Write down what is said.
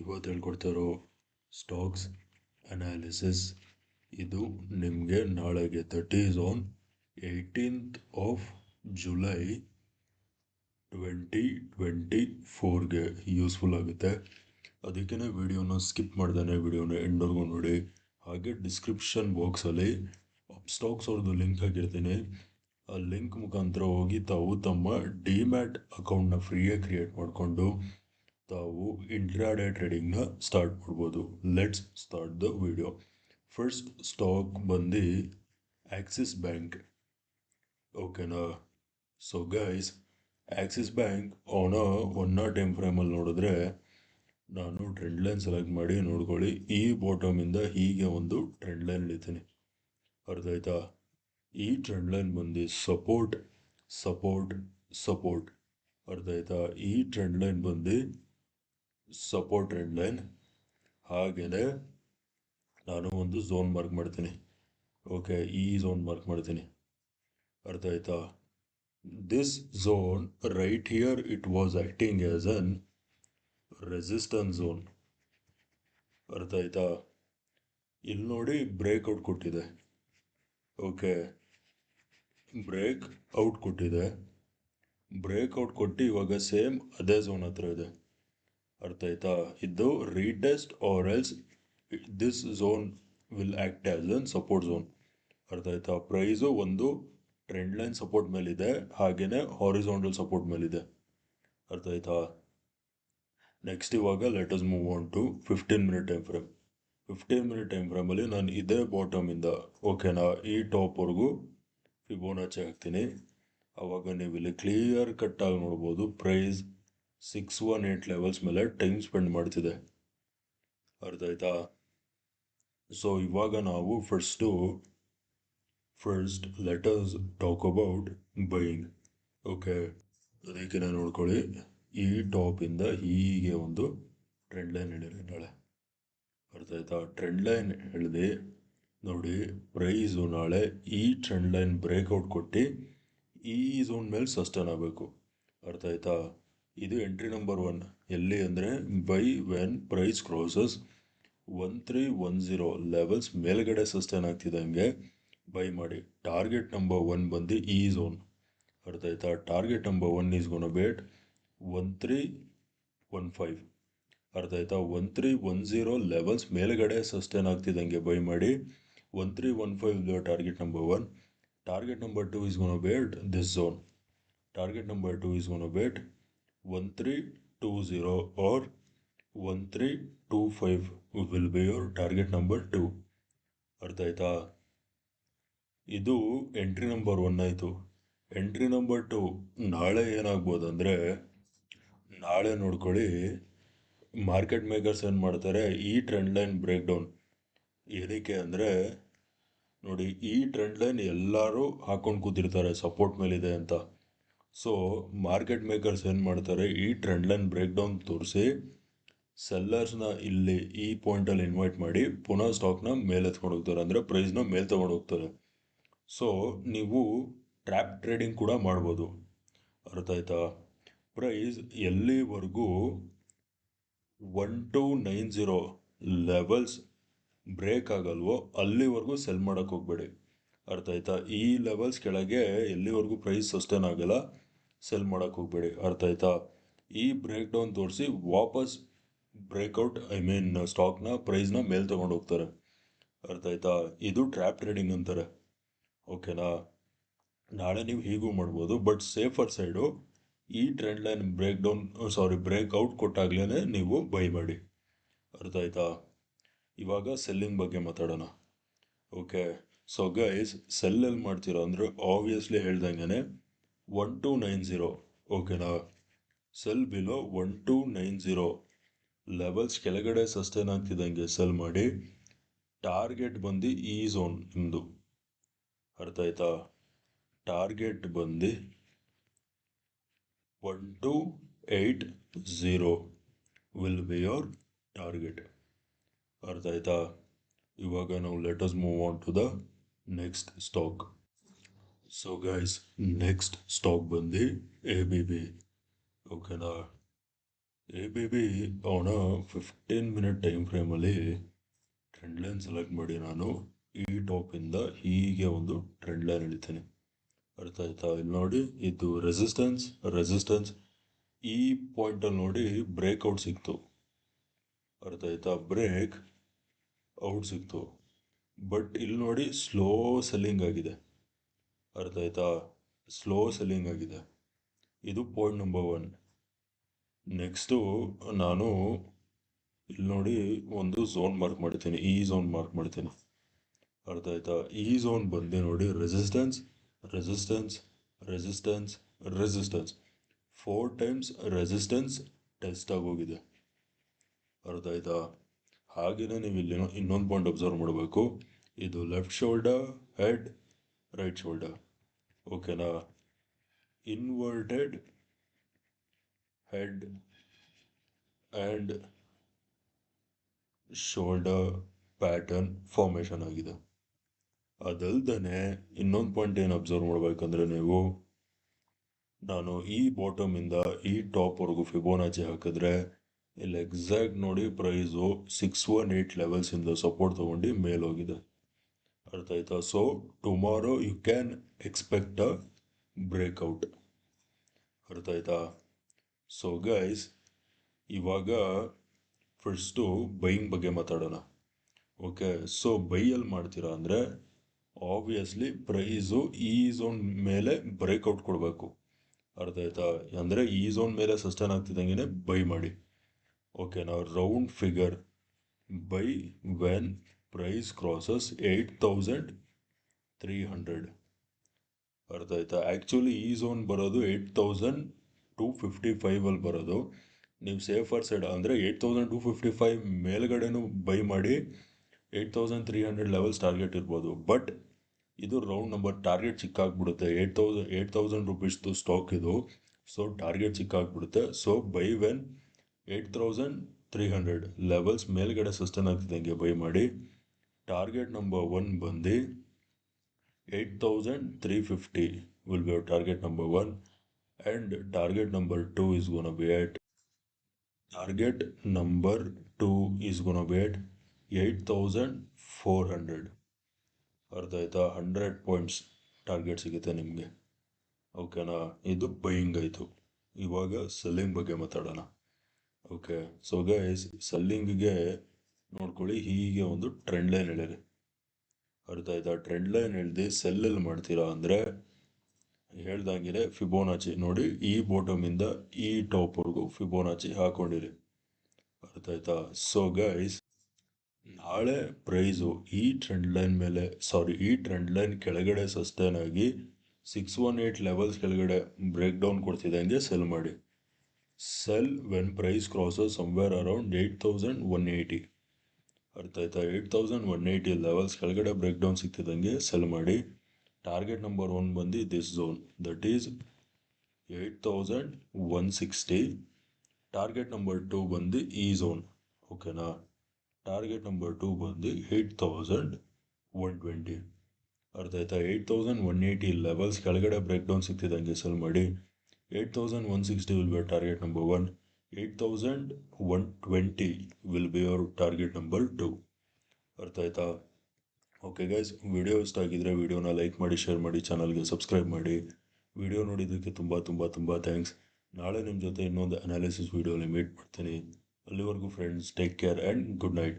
ಇವತ್ತು ಹೇಳ್ಕೊಡ್ತಾ ಇರೋ ಸ್ಟಾಕ್ಸ್ ಅನಾಲಿಸಿಸ್ ಇದು ನಿಮಗೆ ನಾಳೆಗೆ that is on 18th of July 2024ಗೆ ಯೂಸ್ಫುಲ್ ಆಗುತ್ತೆ. ಅದಕ್ಕೇ ವಿಡಿಯೋನ ಸ್ಕಿಪ್ ಮಾಡ್ದಾನೆ ವಿಡಿಯೋನ ಎಂಡ್ವರೆಗೂ ನೋಡಿ. ಹಾಗೆ ಡಿಸ್ಕ್ರಿಪ್ಷನ್ ಬಾಕ್ಸಲ್ಲಿ ಸ್ಟಾಕ್ಸ್ ಅವ್ರದ್ದು ಲಿಂಕ್ ಹಾಕಿರ್ತೀನಿ. ಆ ಲಿಂಕ್ ಮುಖಾಂತರ ಹೋಗಿ ತಾವು ತಮ್ಮ ಡಿಮ್ಯಾಟ್ ಅಕೌಂಟ್ನ ಫ್ರೀಯಾಗಿ ಕ್ರಿಯೇಟ್ ಮಾಡಿಕೊಂಡು ತಾವು ಇಂಟ್ರಾಡೇ ಟ್ರೇಡಿಂಗ್ನ ಸ್ಟಾರ್ಟ್ ಮಾಡ್ಬೋದು. Let's start the video. First stock ಬಂದು ಆಕ್ಸಿಸ್ ಬ್ಯಾಂಕ್. ಓಕೆನಾ? So guys, Axis bank on 1 time ಫ್ರೇಮಲ್ಲಿ ನೋಡಿದ್ರೆ ನಾನು ಟ್ರೆಂಡ್ ಲೈನ್ ಸೆಲೆಕ್ಟ್ ಮಾಡಿ ನೋಡ್ಕೊಳ್ಳಿ. ಈ ಬಾಟಮಿಂದ ಹೀಗೆ ಒಂದು ಟ್ರೆಂಡ್ ಲೈನ್ ಹಿಡಿತೀನಿ. ಅರ್ಥ ಆಯ್ತಾ? ಈ ಟ್ರೆಂಡ್ ಲೈನ್ ಬಂದು ಸಪೋರ್ಟ್ ಸಪೋರ್ಟ್ ಸಪೋರ್ಟ್. ಅರ್ಥ ಆಯ್ತಾ? ಈ ಟ್ರೆಂಡ್ ಲೈನ್ ಬಂದು ಸಪೋರ್ಟ್ ಟ್ರೆಂಡ್ ಲೈನ್. ಹಾಗೆಯೇ ನಾನು ಒಂದು ಝೋನ್ ಮಾರ್ಕ್ ಮಾಡ್ತೀನಿ. ಓಕೆ, ಈ ಝೋನ್ ಮಾರ್ಕ್ ಮಾಡ್ತೀನಿ. ಅರ್ಥ ಆಯ್ತಾ? This zone right here it was acting as an resistance zone. ಅರ್ಥ ಆಯ್ತಾ? ಇಲ್ಲಿ ನೋಡಿ ಬ್ರೇಕ್ಔಟ್ ಕೊಟ್ಟಿದೆ. ಓಕೆ, ಬ್ರೇಕ್ಔಟ್ ಕೊಟ್ಟಿದೆ. ಬ್ರೇಕ್ಔಟ್ ಕೊಟ್ಟು ಇವಾಗ ಸೇಮ್ ಅದೇ ಝೋನ್ ಹತ್ರ ಇದೆ. ಅರ್ಥ ಆಯ್ತಾ? ಇದು retest or else this zone will act as an support zone. ಅರ್ಥ ಆಯ್ತಾ? ಪ್ರೈಸು ಒಂದು ಟ್ರೆಂಡ್ ಲೈನ್ ಸಪೋರ್ಟ್ ಮೇಲಿದೆ, ಹಾಗೆಯೇ ಹಾರಿಸಾಂಟಲ್ ಸಪೋರ್ಟ್ ಮೇಲಿದೆ. ಅರ್ಥ ಆಯ್ತಾ? ನೆಕ್ಸ್ಟ್ ಇವಾಗ let us move on to 15 minute time frame. 15 minute time ಫ್ರೇಮಲ್ಲಿ ನಾನು ಇದೇ ಬಾಟಮಿಂದ ಓಕೆನಾ ಈ ಟಾಪ್ವರೆಗೂ ಫಿಬೋನಾಚಿ ಹಾಕ್ತೀನಿ. ಆವಾಗ ನೀವು ಇಲ್ಲಿ ಕ್ಲಿಯರ್ ಕಟ್ಟಾಗಿ ನೋಡ್ಬೋದು ಪ್ರೈಸ್ 618 ಲೆವೆಲ್ಸ್ ಮೇಲೆ ಟೈಮ್ ಸ್ಪೆಂಡ್ ಮಾಡ್ತಿದೆ. ಅರ್ಥ ಆಯ್ತಾ? ಸೊ ಇವಾಗ ನಾವು first let us talk about buying. Okay, ಅದಕ್ಕೆ ನೋಡ್ಕೊಳ್ಳಿ. ಈ ಟಾಪಿಂದ ಹೀಗೆ ಒಂದು ಟ್ರೆಂಡ್ ಲೈನ್ ಹೇಳಿರಿ ನಾಳೆ. ಅರ್ಥ ಆಯ್ತಾ? ಟ್ರೆಂಡ್ ಲೈನ್ ಹೇಳಿದೆ ನೋಡಿ. ಪ್ರೈಸು ನಾಳೆ ಈ ಟ್ರೆಂಡ್ ಲೈನ್ ಬ್ರೇಕ್ಔಟ್ ಕೊಟ್ಟು ಈ ಝೋನ್ ಮೇಲೆ ಸಸ್ಟೈನ್ ಆಗಬೇಕು. ಅರ್ಥ ಆಯ್ತಾ? ಇದು ಎಂಟ್ರಿ ನಂಬರ್ 1. ಎಲ್ಲಿ ಅಂದರೆ buy when price crosses 1310 levels ಮೇಲ್ಗಡೆ ಸಸ್ಟೈನ್ ಆಗ್ತಿದ್ದಂಗೆ ಬೈ ಮಾಡಿ. ಟಾರ್ಗೆಟ್ ನಂಬರ್ 1 ಬಂದು ಈ ಝೋನ್. ಅರ್ಥ ಆಯ್ತಾ? Target number 1 is gonna be at 1315. ಅರ್ಥ ಆಯ್ತಾ? 1310 ಲೆವೆಲ್ಸ್ ಮೇಲ್ಗಡೆ ಸಸ್ಟೈನ್ ಆಗ್ತಿದ್ದಂಗೆ ಬೈ ಮಾಡಿ. 1315 target number 1. Target number 2 is gonna be at this zone. Target number 2 is gonna be at 1320 or 1325 will be your target number 2. ಅರ್ಥ ಆಯ್ತಾ? ಇದು ಎಂಟ್ರಿ ನಂಬರ್ 1 ಆಯಿತು. ಎಂಟ್ರಿ ನಂಬರ್ 2 ನಾಳೆ ಏನಾಗ್ಬೋದಂದರೆ, ನಾಳೆ ನೋಡ್ಕೊಳ್ಳಿ ಮಾರ್ಕೆಟ್ ಮೇಕರ್ಸ್ ಏನು ಮಾಡ್ತಾರೆ, ಈ ಟ್ರೆಂಡ್ ಲೈನ್ ಬ್ರೇಕ್ ಡೌನ್ ಏನಕ್ಕೆ ಅಂದರೆ ನೋಡಿ, ಈ ಟ್ರೆಂಡ್ ಲೈನ್ ಎಲ್ಲರೂ ಹಾಕೊಂಡು ಕೂತಿರ್ತಾರೆ ಸಪೋರ್ಟ್ ಮೇಲಿದೆ ಅಂತ. ಸೊ ಮಾರ್ಕೆಟ್ ಮೇಕರ್ಸ್ ಏನು ಮಾಡ್ತಾರೆ, ಈ ಟ್ರೆಂಡ್ ಲೈನ್ ಬ್ರೇಕ್ ಡೌನ್ ತೋರಿಸಿ ಸೆಲ್ಲರ್ಸ್ನ ಇಲ್ಲಿ ಈ ಪಾಯಿಂಟಲ್ಲಿ ಇನ್ವೈಟ್ ಮಾಡಿ ಪುನಃ ಸ್ಟಾಕ್ನ ಮೇಲೆ ಎತ್ಕೊಂಡು ಹೋಗ್ತಾರೆ, ಅಂದರೆ ಪ್ರೈಸ್ನ ಮೇಲೆ ತೊಗೊಂಡು ಹೋಗ್ತಾರೆ. ಸೊ ನೀವು ಟ್ರ್ಯಾಪ್ ಟ್ರೇಡಿಂಗ್ ಕೂಡ ಮಾಡ್ಬೋದು. ಅರ್ಥ ಆಯ್ತಾ? ಪ್ರೈಸ್ ಎಲ್ಲಿವರೆಗೂ 1290 ಲೆವೆಲ್ಸ್ ಬ್ರೇಕ್ ಆಗಲ್ವೋ ಅಲ್ಲಿವರೆಗೂ ಸೆಲ್ ಮಾಡೋಕ್ಕೆ ಹೋಗಬೇಡಿ. ಅರ್ಥ ಆಯ್ತಾ? ಈ ಲೆವೆಲ್ಸ್ ಕೆಳಗೆ ಎಲ್ಲಿವರೆಗೂ ಪ್ರೈಸ್ ಸಸ್ಟೈನ್ ಆಗಲ್ಲ ಸೆಲ್ ಮಾಡೋಕ್ಕೆ ಹೋಗಬೇಡಿ. ಅರ್ಥ ಆಯ್ತಾ? ಈ ಬ್ರೇಕ್ ಡೌನ್ ತೋರಿಸಿ ವಾಪಸ್ ಬ್ರೇಕ್ಔಟ್ ಸ್ಟಾಕ್ನ ಪ್ರೈಸ್ನ ಮೇಲೆ ತೊಗೊಂಡು ಹೋಗ್ತಾರೆ. ಅರ್ಥ ಆಯ್ತಾ? ಇದು ಟ್ರ್ಯಾಪ್ ಟ್ರೇಡಿಂಗ್ ಅಂತಾರೆ. ಓಕೆನಾ? ನಾಳೆ ನೀವು ಹೀಗೂ ಮಾಡ್ಬೋದು, ಬಟ್ ಸೇಫರ್ ಸೈಡು ಈ ಟ್ರೆಂಡ್ ಲೈನ್ ಬ್ರೇಕ್ಔಟ್ ಕೊಟ್ಟಾಗ್ಲೇ ನೀವು ಬೈ ಮಾಡಿ. ಅರ್ಥ ಆಯ್ತಾ? ಇವಾಗ ಸೆಲ್ಲಿಂಗ್ ಬಗ್ಗೆ ಮಾತಾಡೋಣ. ಓಕೆ, ಸೊ ಗೈಸ್, ಸೆಲ್ಲಲ್ಲಿ ಮಾಡ್ತೀರಾ ಅಂದರೆ ಆಬ್ವಿಯಸ್ಲಿ ಹೇಳ್ದಂಗೆ 1290. ಓಕೆನಾ? ಸೆಲ್ ಬಿಲೋ 1290 ಲೆವೆಲ್ಸ್ ಕೆಳಗಡೆ ಸಸ್ಟೈನ್ ಆಗ್ತಿದ್ದಂಗೆ ಸೆಲ್ ಮಾಡಿ. ಟಾರ್ಗೆಟ್ ಬಂದು ಈ ಝೋನ್ ನಿಮ್ಮದು. ಅರ್ಥ ಆಯ್ತಾ? ಟಾರ್ಗೆಟ್ ಬಂದು 1280 ವಿಲ್ ಬಿ ಯೋರ್ ಟಾರ್ಗೆಟ್. ಅರ್ಥ ಆಯ್ತಾ? ಇವಾಗ ನಾವು let us move on to the next stock. So guys, next stock ಬಂದು ABB. ಓಕೆನಾ? ಎ ಬಿ ಬಿ ಅವನ 15 ಮಿನಿಟ್ ಟೈಮ್ ಫ್ರೇಮಲ್ಲಿ ಟ್ರೆಂಡ್ ಲೈನ್ ಸೆಲೆಕ್ಟ್ ಮಾಡಿ ನಾನು ಈ ಟಾಪಿಂದ ಹೀಗೆ ಒಂದು ಟ್ರೆಂಡ್ ಲೈನ್ ಎಳಿತೀನಿ. ಅರ್ಥ ಆಯ್ತಾ? ಇಲ್ಲಿ ನೋಡಿ, ಇದು ರೆಸಿಸ್ಟೆನ್ಸ್ ಈ ಪಾಯಿಂಟಲ್ಲಿ ನೋಡಿ ಬ್ರೇಕ್ಔಟ್ ಸಿಕ್ತು. ಅರ್ಥ ಆಯ್ತಾ? ಬ್ರೇಕ್ ಔಟ್ ಸಿಕ್ತು. ಬಟ್ ಇಲ್ಲಿ ನೋಡಿ ಸ್ಲೋ ಸೆಲ್ಲಿಂಗ್ ಆಗಿದೆ. ಅರ್ಥ ಆಯ್ತಾ? ಸ್ಲೋ ಸೆಲ್ಲಿಂಗ್ ಆಗಿದೆ. ಇದು ಪಾಯಿಂಟ್ ನಂಬರ್ 1. ನೆಕ್ಸ್ಟು ನಾನು ಇಲ್ಲಿ ನೋಡಿ ಒಂದು ಝೋನ್ ಮಾರ್ಕ್ ಮಾಡ್ತೀನಿ, ಈ ಝೋನ್ ಮಾರ್ಕ್ ಮಾಡ್ತೀನಿ. ಅರ್ಥ ಆಯ್ತಾ? ಈ ಝೋನ್ ಬಂದು ನೋಡಿ resistance resistance resistance resistance 4 times resistance test ಆಗೋಗಿದೆ. ಅರ್ಥ ಆಯ್ತಾ? ಹಾಗೆಯೇ ನೀವು ಇಲ್ಲಿ ಇನ್ನೊಂದು ಪಾಯಿಂಟ್ ಅಬ್ಸರ್ವ್ ಮಾಡಬೇಕು. ಇದು left shoulder, head, right shoulder. ಓಕೆನಾ? Inverted head and shoulder pattern formation ಆಗಿದೆ. ಅದಲ್ದೇ ಇನ್ನೊಂದು ಪಾಯಿಂಟ್ ಏನು ಅಬ್ಸರ್ವ್ ಮಾಡಬೇಕಂದ್ರೆ ನೀವು, ನಾನು ಈ ಬಾಟಮಿಂದ ಈ ಟಾಪ್ವರೆಗೂ ಫಿಬೋನಾಚಿ ಹಾಕಿದ್ರೆ ಇಲ್ಲಿ ಎಕ್ಸಾಕ್ಟ್ ನೋಡಿ ಪ್ರೈಸು 618 ಲೆವೆಲ್ಸಿಂದ ಸಪೋರ್ಟ್ ತೊಗೊಂಡು ಮೇಲೋಗಿದೆ. ಅರ್ಥ ಆಯ್ತಾ? So tomorrow you can expect a breakout. ಅರ್ಥ ಆಯ್ತಾ? ಸೊ ಗೈಸ್, ಇವಾಗ ಫಸ್ಟು ಬೈಯಿಂಗ್ ಬಗ್ಗೆ ಮಾತಾಡೋಣ. ಓಕೆ, ಸೊ ಬೈಯಲ್ಲಿ ಮಾಡ್ತೀರಾ ಅಂದರೆ ಆಬ್ವಿಯಸ್ಲಿ ಪ್ರೈಸು ಈ ಝೋನ್ ಮೇಲೆ ಬ್ರೇಕ್ಔಟ್ ಕೊಡಬೇಕು. ಅರ್ಥ ಆಯ್ತಾ? ಅಂದರೆ ಈ ಝೋನ್ ಮೇಲೆ ಸಸ್ಟೈನ್ ಆಗ್ತಿದ್ದಂಗೆ ಬೈ ಮಾಡಿ. ಓಕೆನಾ? Round figure buy when price crosses 8300. ಅರ್ಥ ಆಯ್ತಾ? ಆ್ಯಕ್ಚುಲಿ ಈ ಝೋನ್ ಬರೋದು 8255 ಬರೋದು. ನೀವು ಸೇಫರ್ ಸೈಡ್ ಅಂದರೆ 8255 ಮೇಲ್ಗಡೆನೂ ಬೈ ಮಾಡಿ 8300 ಲೆವೆಲ್ಸ್ ಟಾರ್ಗೆಟ್ ಇರ್ಬೋದು. ಬಟ್ ಇದು ರೌಂಡ್ ನಂಬರ್, ಟಾರ್ಗೆಟ್ ಚಿಕ್ಕಾಗ್ಬಿಡುತ್ತೆ. 8000 ರುಪೀಸ್ದು ಸ್ಟಾಕ್ ಇದು. ಸೊ ಟಾರ್ಗೆಟ್ ಚಿಕ್ಕಾಗ್ಬಿಡುತ್ತೆ. ಸೊ ಬೈ ವೆನ್ 8300 ಲೆವೆಲ್ಸ್ ಮೇಲ್ಗಡೆ ಸಸ್ಟೈನ್ ಆಗ್ತಿದ್ದಂಗೆ ಬೈ ಮಾಡಿ. ಟಾರ್ಗೆಟ್ ನಂಬರ್ 1 ಬಂದು 8350 will be our target number 1, and target number 2 is gonna be at 8400. ಅರ್ಥ ಆಯ್ತಾ? 100 ಪಾಯಿಂಟ್ಸ್ ಟಾರ್ಗೆಟ್ ಸಿಗುತ್ತೆ ನಿಮಗೆ. ಓಕೆನಾ? ಇದು ಬೈಯಿಂಗ್ ಆಯಿತು. ಇವಾಗ ಸೆಲ್ಲಿಂಗ್ ಬಗ್ಗೆ ಮಾತಾಡೋಣ. ಓಕೆ, ಸೊ ಗೈಸ್, ಸೆಲ್ಲಿಂಗಿಗೆ ನೋಡ್ಕೊಳ್ಳಿ, ಹೀಗೆ ಒಂದು ಟ್ರೆಂಡ್ ಲೈನ್ ಎಳೆರಿ. ಅರ್ಥ ಆಯ್ತಾ? ಟ್ರೆಂಡ್ ಲೈನ್ ಎಳ್ದು ಸೆಲ್ಲಲ್ಲಿ ಮಾಡ್ತೀರಾ ಅಂದರೆ ಹೇಳ್ದಂಗೆ ಫಿಬೋನಾಚಿ ನೋಡಿ, ಈ ಬಾಟಮಿಂದ ಈ ಟಾಪ್ವರೆಗೂ ಫಿಬೋನಾಚಿ ಹಾಕೊಂಡಿರಿ. ಅರ್ಥ ಆಯ್ತಾ? ಸೊ ಗೈಸ್, ನಾಳೆ ಪ್ರೈಸು ಈ ಟ್ರೆಂಡ್ ಲೈನ್ ಕೆಳಗಡೆ ಸಸ್ಟೈನ್ ಆಗಿ 618 ಲೆವೆಲ್ಸ್ ಕೆಳಗಡೆ ಬ್ರೇಕ್ ಡೌನ್ ಕೊಡ್ತಿದ್ದಂಗೆ ಸೆಲ್ ಮಾಡಿ. Sell when price crosses somewhere around 8180. ಅರ್ಥ ಆಯ್ತಾ? 8180 ಲೆವೆಲ್ಸ್ ಕೆಳಗಡೆ ಬ್ರೇಕ್ ಡೌನ್ ಸಿಗ್ತಿದ್ದಂಗೆ ಸೆಲ್ ಮಾಡಿ. ಟಾರ್ಗೆಟ್ ನಂಬರ್ 1 ಬಂದು this zone, that is 8160. Target number 2 ಬಂದು ಈ ಝೋನ್. ಓಕೆನಾ? ಟಾರ್ಗೆಟ್ ನಂಬರ್ 2 ಬಂದು 8120. ಅರ್ಥ ಆಯ್ತಾ? 8180 ಲೆವೆಲ್ಸ್ ಕೆಳಗಡೆ ಬ್ರೇಕ್ ಡೌನ್ ಸಿಗ್ತಿದ್ದಂಗೆ ಸೆಲ್ ಮಾಡಿ. 8160 will be target number 1. 8120 will be our target number 2. ಅರ್ಥ ಆಯ್ತಾ? ಓಕೆ ಗೈಸ್, ವಿಡಿಯೋ ಇಷ್ಟ ಆಗಿದ್ರೆ ವಿಡಿಯೋನ ಲೈಕ್ ಮಾಡಿ, ಶೇರ್ ಮಾಡಿ, ಚಾನಲ್ಗೆ ಸಬ್ಸ್ಕ್ರೈಬ್ ಮಾಡಿ. ವಿಡಿಯೋ ನೋಡಿದ್ದಕ್ಕೆ ತುಂಬ ಥ್ಯಾಂಕ್ಸ್. ನಾಳೆ ನಿಮ್ಮ ಜೊತೆ ಇನ್ನೊಂದು ಅನಾಲಿಸಿಸ್ ವಿಡಿಯೋಲಿ ಮೀಟ್ ಮಾಡ್ತೀನಿ. ಅಲ್ಲಿವರೆಗೂ friends, take care and good night.